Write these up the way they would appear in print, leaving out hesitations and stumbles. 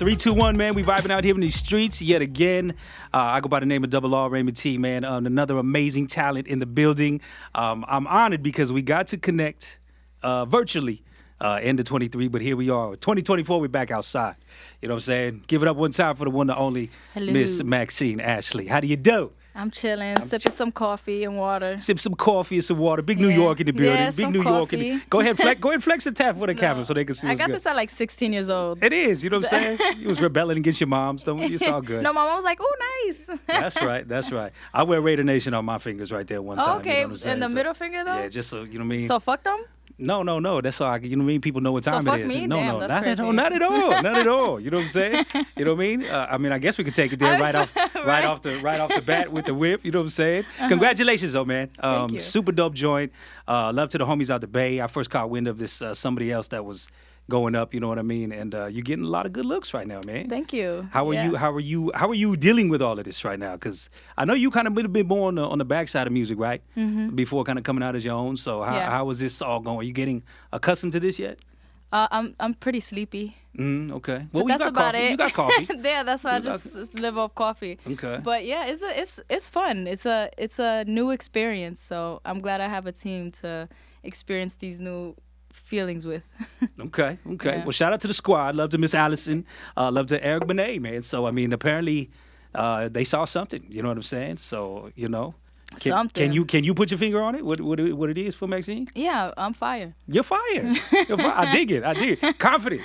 321, man. We vibing out here in these streets yet again. I go by the name of Double R Raymond T, man. Another amazing talent in the building. I'm honored because we got to connect virtually end of 23, but here we are. 2024, we're back outside. You know what I'm saying? Give it up one time for the one and only Miss Maxine Ashley. How do you do? I'm chilling, sipping some coffee and water. Sip some coffee and some water. Big New York in the building. Yeah, Big New York in the... Go ahead, flex the tap for the camera so they can see what's I got good. this at like 16 years old. It is, you know what I'm saying? You was rebelling against your moms. It's all good. No, my mom was like, "Oh, nice." That's right. I wear Raider Nation on my fingers right there one time. Okay, you know what I'm saying? and the middle finger though? Yeah, just so, you know what I mean? So fuck them? No. That's all you know what I mean? People know what time so it is. Fuck me? No, Damn, not crazy. at all. Not at all. You know what I'm saying? You know what I mean? I guess we could take it there right off the bat with the whip. You know what I'm saying? Congratulations, though, man. Thank you. Super dope joint. Love to the homies out the Bay. I first caught wind of this somebody else that was going up. You know what I mean? And you're getting a lot of good looks right now, man. Thank you. How are you dealing with all of this right now? Because I know you kind of a little bit more on the backside of music, right? Mm-hmm. Before kind of coming out as your own. So how is this all going? Are you getting accustomed to this yet? I'm pretty sleepy. Okay. Well, but that's about coffee. it. You got coffee. Yeah, that's why I just live off coffee. Okay. But yeah, it's fun. It's a new experience. So I'm glad I have a team to experience these new feelings with. Okay. Yeah. Well, shout out to the squad. Love to Miss Allison. Love to Eric Benet, man. So I mean, apparently they saw something. You know what I'm saying? So you know. Something. Can you put your finger on it? What it is for Maxine? Yeah, I'm fire. You're fire. I dig it. Confident.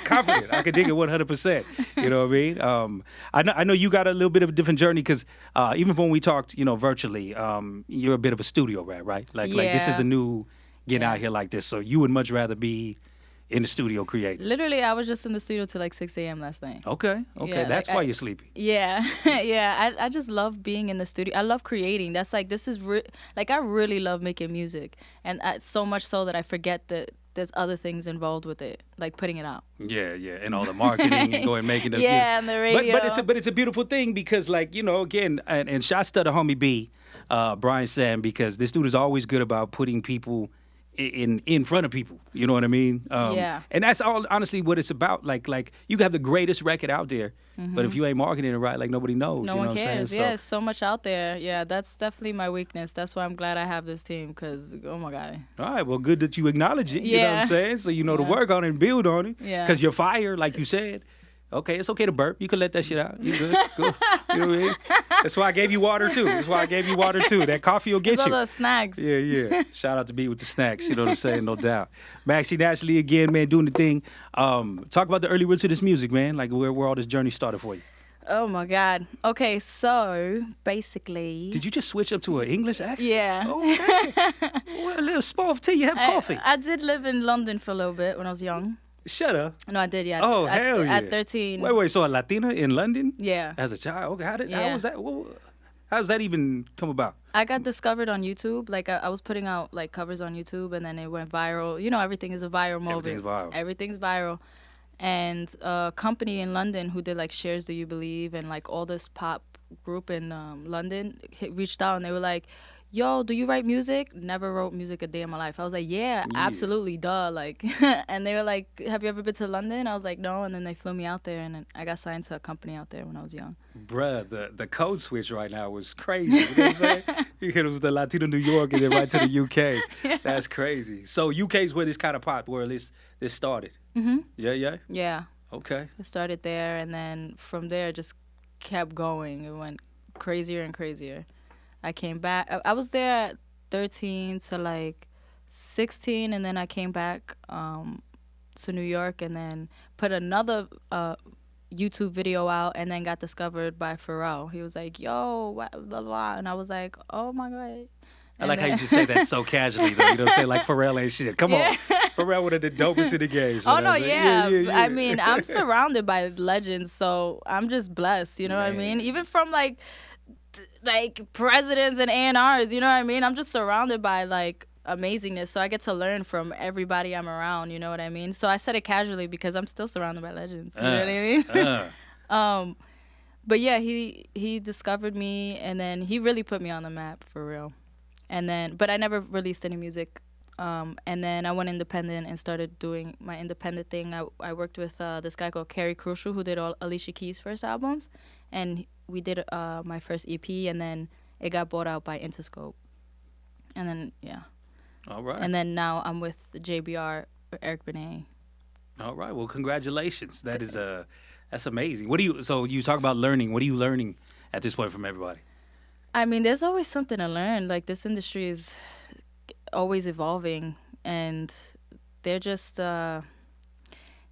I can dig it 100%. You know what I mean? I know you got a little bit of a different journey because even when we talked, you know, virtually, you're a bit of a studio rat, right? Like this is a new getting out here like this. So you would much rather be in the studio creating. Literally, I was just in the studio till like 6 a.m. last night. Okay. Yeah, That's why you're sleepy. Yeah, yeah. I just love being in the studio. I love creating. That's like, I really love making music. And so much so that I forget that there's other things involved with it, like putting it out. Yeah, and all the marketing and going and making it. Yeah, and the radio. But it's a beautiful thing because, like, you know, again, and shouts to the homie B, Brian Sam, because this dude is always good about putting people in front of people, you know what I mean? Yeah. And that's all honestly what it's about. Like you can have the greatest record out there, but if you ain't marketing it right, like nobody knows. No you know one what I'm cares. saying? Yeah, there's so much out there. Yeah, that's definitely my weakness. That's why I'm glad I have this team because, oh my God. All right, well, good that you acknowledge it. You know what I'm saying? So you know to work on it and build on it. Yeah. Because you're fire, like you said. Okay, it's okay to burp. You can let that shit out. You good? Cool. You know what I mean? That's why I gave you water too. That coffee will get There's you. all the snacks. Yeah. Shout out to B with the snacks. You know what I'm saying? No doubt. Maxine Ashley again, man, doing the thing. Talk about the early roots of this music, man. Like where all this journey started for you. Oh my God. Okay, so basically. Did you just switch up to an English accent? Yeah. Okay. Well, a little small tea. You have coffee. I did live in London for a little bit when I was young. Shut up. No, I did, yeah. Oh, hell yeah. At 13. Wait, so a Latina in London? Yeah. As a child? Okay, how Yeah. was that? How does that even come about? I got discovered on YouTube. Like, I was putting out, like, covers on YouTube, and then it went viral. You know, everything is a viral moment. Everything's viral. And a company in London who did, like, Shares Do You Believe and, like, all this pop group in London reached out, and they were like, yo, do you write music? Never wrote music a day in my life. I was like, yeah, absolutely, duh. Like, and they were like, have you ever been to London? I was like, no. And then they flew me out there, and then I got signed to a company out there when I was young. Bruh, the code switch right now was crazy. You know what I'm saying? You hit us with the Latina New York and then right to the UK. Yeah. That's crazy. So UK is where this kind of popped, where at least this started. Mm-hmm. Yeah? Yeah. Okay. It started there, and then from there it just kept going. It went crazier and crazier. I came back. I was there at 13 to like 16, and then I came back to New York and then put another YouTube video out, and then got discovered by Pharrell. He was like, yo, blah, blah, blah. And I was like, oh my God. I like how you just say that so casually, though. You know what I'm saying? Like, Pharrell ain't shit. Come on. Pharrell one of the dopest in the game. So oh, no, yeah. Yeah. I mean, I'm surrounded by legends, so I'm just blessed. You know what I mean? Even from, like presidents and A&Rs, you know what I mean? I'm just surrounded by, like, amazingness, so I get to learn from everybody I'm around, you know what I mean? So I said it casually because I'm still surrounded by legends, you know what I mean? But yeah, he discovered me, and then he really put me on the map, for real. And then, but I never released any music And then I went independent and started doing my independent thing. I worked with this guy called Carrie Crucial, who did all Alicia Keys' first albums. And we did my first EP, and then it got bought out by Interscope. And then, yeah. All right. And then now I'm with JBR, Eric Benet. All right. Well, congratulations. That's amazing. So you talk about learning. What are you learning at this point from everybody? I mean, there's always something to learn. Like, this industry is always evolving, and they're just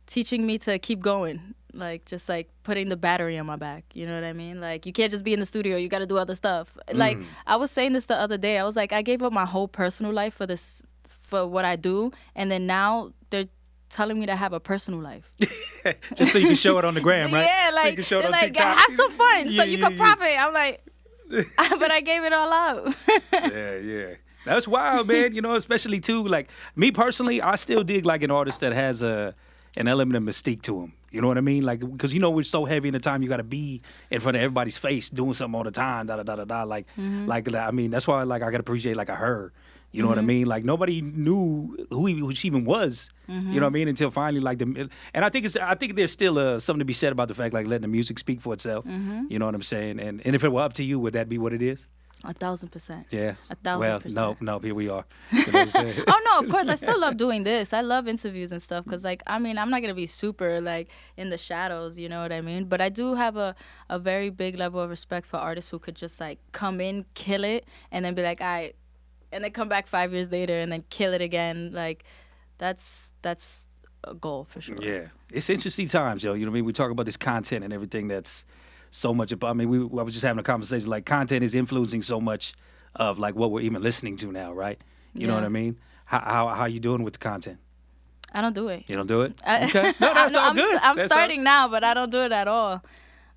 teaching me to keep going. Like, just like putting the battery on my back. You know what I mean? Like, you can't just be in the studio. You got to do other stuff. Like, I was saying this the other day. I was like, I gave up my whole personal life for what I do, and then now they're telling me to have a personal life. Just so you can show it on the gram, right? Yeah, like, so you can show it on like, TikTok. have some fun so you can profit. I'm like, but I gave it all up. Yeah. That's wild, man. You know, especially too, like me personally, I still dig like an artist that has an element of mystique to him. You know what I mean? Like, because we're so heavy in the time you got to be in front of everybody's face doing something all the time. Like, I mean, that's why like I got to appreciate like a Her. You know what I mean? Like nobody knew who she even was. You know what I mean? Until finally, like and I think there's still something to be said about the fact like letting the music speak for itself. You know what I'm saying? And if it were up to you, would that be what it is? 1,000%. Yeah. 1,000%. Well, no, here we are. You know what I'm saying? Oh no, of course I still love doing this. I love interviews and stuff because like I mean I'm not gonna be super like in the shadows. You know what I mean? But I do have a very big level of respect for artists who could just like come in, kill it, and then be like, and then come back 5 years later and then kill it again. Like, that's a goal for sure. Yeah, it's interesting times, yo. You know what I mean? We talk about this content and everything that's so much about. I mean, I was just having a conversation. Like, content is influencing so much of like what we're even listening to now, right? You know what I mean? How you doing with the content? I don't do it. You don't do it? Okay. No, that's all good. I'm starting now, but I don't do it at all.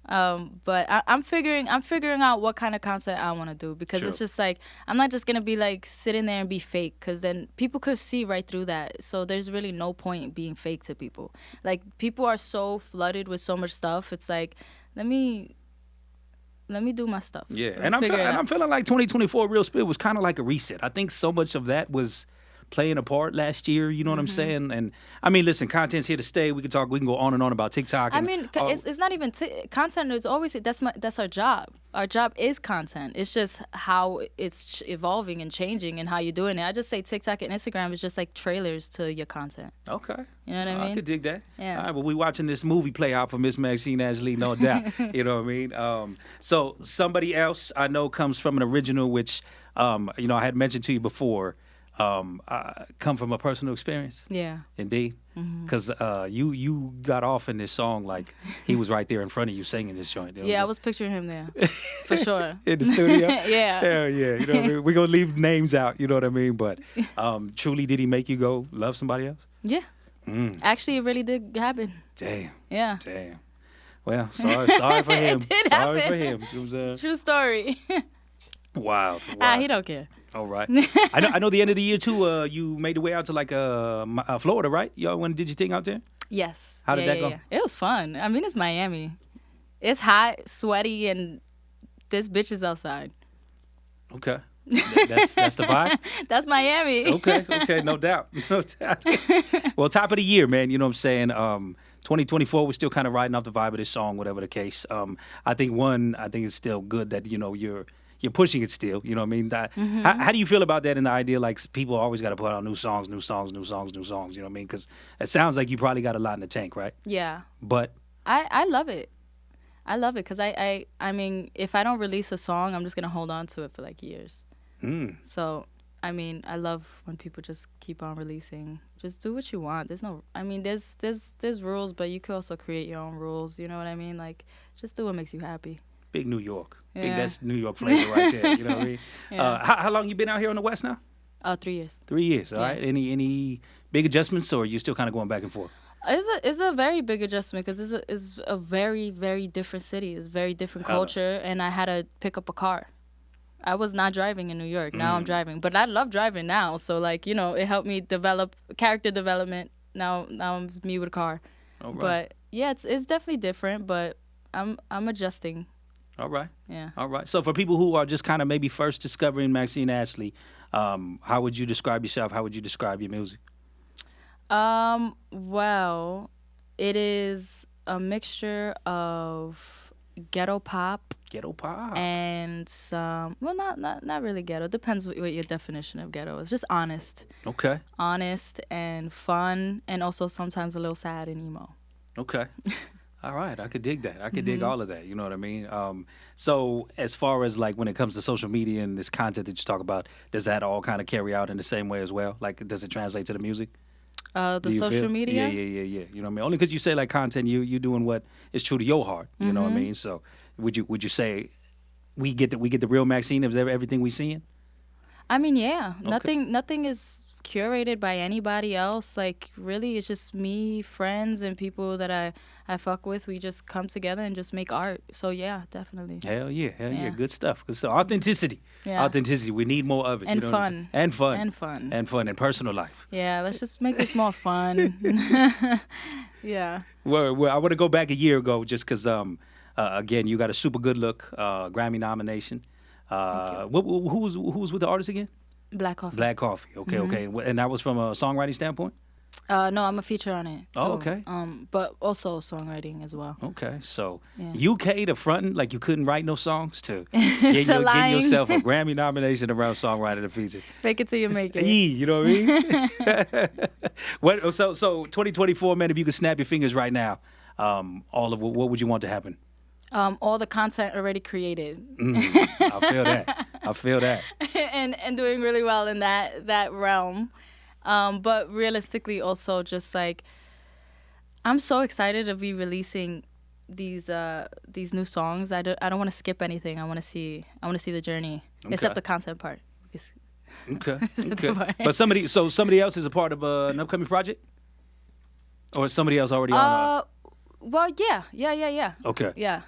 But I'm figuring out what kind of content I want to do because it's just like I'm not just gonna be like sitting there and be fake because then people could see right through that. So there's really no point in being fake to people. Like people are so flooded with so much stuff. It's like let me do my stuff. Yeah, and I'm feeling like 2024 Real Spill was kind of like a reset. I think so much of that was playing a part last year, you know what I'm saying? And I mean, listen, content's here to stay. We can go on and on about TikTok. I mean, it's not even content is always that's our job. Our job is content. It's just how it's evolving and changing and how you're doing it. I just say TikTok and Instagram is just like trailers to your content. Okay. You know what I mean? I could dig that. Yeah. All right, well, we watching this movie play out for Miss Maxine Ashley, no doubt. You know what I mean? So somebody else I know comes from an original, which, I had mentioned to you before, come from a personal experience. Yeah. Indeed. Because you got off in this song like he was right there in front of you singing this joint. You know I was picturing him there. For sure. In the studio? Yeah. Hell yeah. You know what I mean? We're going to leave names out, you know what I mean? But truly, did he make you go love somebody else? Yeah. Actually, it really did happen. Damn. Yeah. Damn. Well, sorry for him. It did sorry happen. for him. It was true story. Wild. He don't care. All right. I know the end of the year too. You made your way out to like Florida, right? Y'all went and did your thing out there? Yes. How did that go? Yeah. It was fun. I mean, it's Miami. It's hot, sweaty, and this bitch is outside. Okay. That's the vibe? That's Miami. Okay. No doubt. Well, top of the year, man. You know what I'm saying? 2024, we're still kind of riding off the vibe of this song, whatever the case. I think it's still good that, you're pushing it still. You know what I mean? How do you feel about that and the idea like people always got to put out new songs? You know what I mean? Because it sounds like you probably got a lot in the tank, right? Yeah. But I love it. I love it because I mean, if I don't release a song, I'm just going to hold on to it for like years. So, I mean, I love when people just keep on releasing. Just do what you want. There's rules, but you could also create your own rules. You know what I mean? Like, just do what makes you happy. Big New York. Yeah. That's New York flavor right there. You know what I mean? Yeah. How long you been out here on the West now? 3 years. 3 years, all right. Any big adjustments, or are you still kind of going back and forth? It's a very big adjustment because it's a very, very different city. It's a very different culture, and I had to pick up a car. I was not driving in New York. Now I'm driving. But I love driving now. So, like, it helped me develop character development. Now I'm me with a car. All right. But, yeah, it's definitely different, but I'm adjusting. All right. Yeah. All right. So for people who are just kind of maybe first discovering Maxine Ashley, How would you describe yourself? How would you describe your music? Well, it is a mixture of ghetto pop. Ghetto pop. And some, well, not really ghetto. Depends what your definition of ghetto is. Just honest. Okay. Honest and fun, and also sometimes a little sad and emo. Okay. All right, I could dig that. I could dig all of that. You know what I mean? So as far as like when it comes to social media and this content that you talk about, does that all kind of carry out in the same way as well? Like, does it translate to the music? The social media? Yeah. You know what I mean? Only because you say like content, you doing what is true to your heart. You know what I mean? So would you say we get the real Maxine of everything we seeing? I mean, yeah. Okay. Nothing is curated by anybody else. Like, really, it's just me, friends, and people that I fuck with. We just come together and just make art. So yeah, definitely. Hell yeah. Good stuff. Authenticity. Yeah. Authenticity. We need more of it. And you know fun. And fun. And fun. And fun. And personal life. Yeah, let's just make this more fun. Yeah. Well, I want to go back a year ago just because, again, you got a super good look, Grammy nomination. Who was with the artist again? Black Coffee. Black Coffee. Okay. And that was from a songwriting standpoint? No, I'm a feature on it. So, okay. But also songwriting as well. Okay, so Yeah. UK to fronting like you couldn't write no songs to get yourself a Grammy nomination around songwriting and feature. Fake it till you make it. You know what I mean? So 2024, man, if you could snap your fingers right now, all of what would you want to happen? All the content already created. I feel that. and doing really well in that realm. But realistically, also just like I'm so excited to be releasing these new songs. I don't want to skip anything. I want to see the journey, except the content part. Okay. But somebody else is a part of an upcoming project, or is somebody else already on? Well, yeah. Okay. Yeah.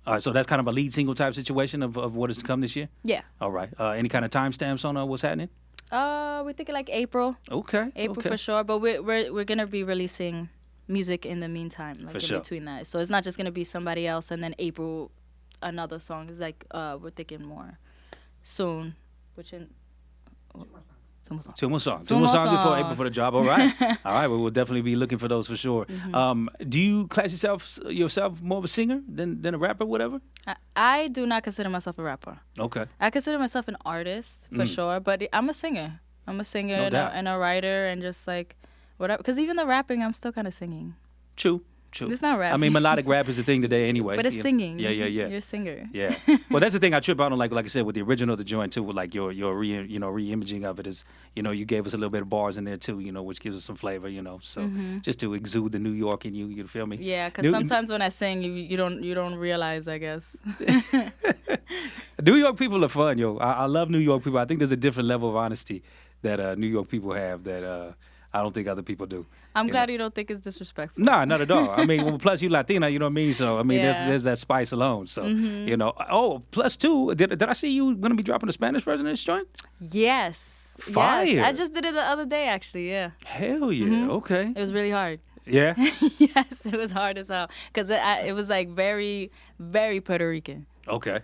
All right, so that's kind of a lead single type situation of what is to come this year? Yeah. All right. Any kind of timestamps on what's happening? We're thinking like April. Okay. April for sure, but we're gonna be releasing music in the meantime, like for between that. So it's not just gonna be somebody else and then April another song. It's like we're thinking more soon, which in Two more songs before April for the job. All right. Well, we'll definitely be looking for those for sure. Do you class yourself more of a singer than a rapper, whatever? I do not consider myself a rapper. Okay. I consider myself an artist for sure, but I'm a singer. I'm a singer and a writer and just like whatever. Because even the rapping, I'm still kind of singing. True. It's not rap. I mean, melodic rap is the thing today anyway. But it's singing. Yeah. You're a singer. Yeah. Well, that's the thing I trip out on, like I said, with the original of the joint too, with like your re-imaging of it is, you gave us a little bit of bars in there too, which gives us some flavor, so just to exude the New York in you feel me? Yeah, because sometimes when I sing, you don't realize, I guess. New York people are fun, yo. I love New York people. I think there's a different level of honesty that New York people have that I don't think other people do. I'm glad you don't think it's disrespectful. Nah, not at all. I mean, well, plus you Latina, you know what I mean? So, I mean, there's that spice alone. So, Oh, plus two, did I see you going to be dropping the Spanish version of this joint? Yes. Fire. Yes. I just did it the other day, actually, yeah. Hell yeah. Okay. It was really hard. Yeah? Yes, it was hard as hell. Because it was like very, very Puerto Rican. Okay.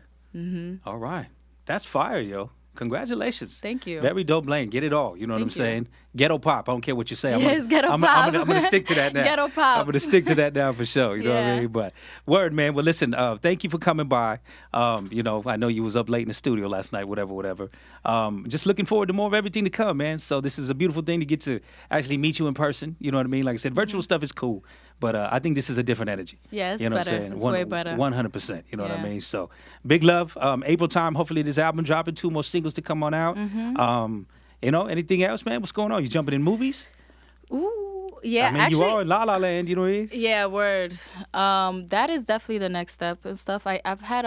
All right. That's fire, yo. Congratulations. Thank you. Very dope lane. Get it all. You know what I'm saying? Ghetto pop. I don't care what you say. Ghetto pop. I'm going to stick to that now. Ghetto pop. I'm going to stick to that now for sure. You know what I mean? But word, man. Well, listen, thank you for coming by. I know you was up late in the studio last night, whatever. Just looking forward to more of everything to come, man. So this is a beautiful thing to get to actually meet you in person. You know what I mean? Like I said, virtual stuff is cool. But I think this is a different energy. Yeah, it's you know better. What I'm saying? It's way better. 100%. You know what I mean? So big love. April time. Hopefully this album dropping. 2 more singles to come on out. Anything else, man? What's going on? You jumping in movies? Ooh, yeah. I mean, actually, you are in La La Land. You know what I mean? Yeah, word. That is definitely the next step and stuff. I've had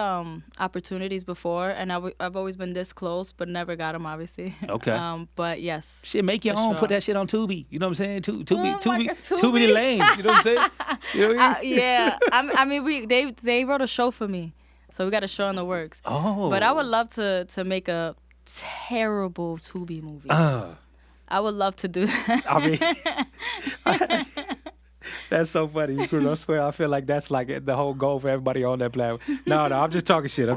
opportunities before, and I've always been this close, but never got them, obviously. Okay. But yes. Shit, make your own. Sure. Put that shit on Tubi. You know what I'm saying? Tubi Tubi the lane. You know what I'm saying? You know what I mean? Yeah. I mean, they wrote a show for me, so we got a show in the works. Oh. But I would love to make a terrible Tubi movie. I would love to do that. I mean, That's so funny. I swear, I feel like that's like the whole goal for everybody on that platform. No, I'm just talking shit.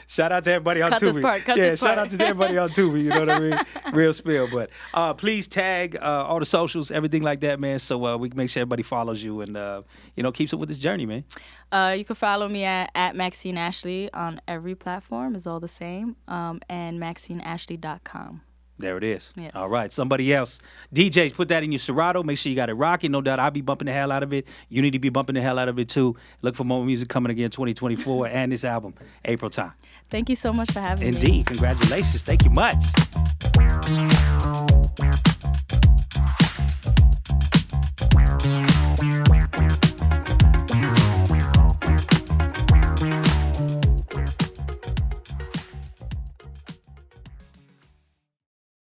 Shout out to everybody on Tubi. Shout out to everybody on Tubi. You know what I mean? Real spill. But please tag all the socials, everything like that, man, so we can make sure everybody follows you and, keeps up with this journey, man. You can follow me at Maxine Ashley on every platform. It's all the same. And MaxineAshley.com. There it is. Yes. All right. Somebody else. DJs, put that in your Serato. Make sure you got it rocking. No doubt I'll be bumping the hell out of it. You need to be bumping the hell out of it, too. Look for more music coming again 2024 and this album, April time. Thank you so much for having me. Indeed. Congratulations. Thank you much.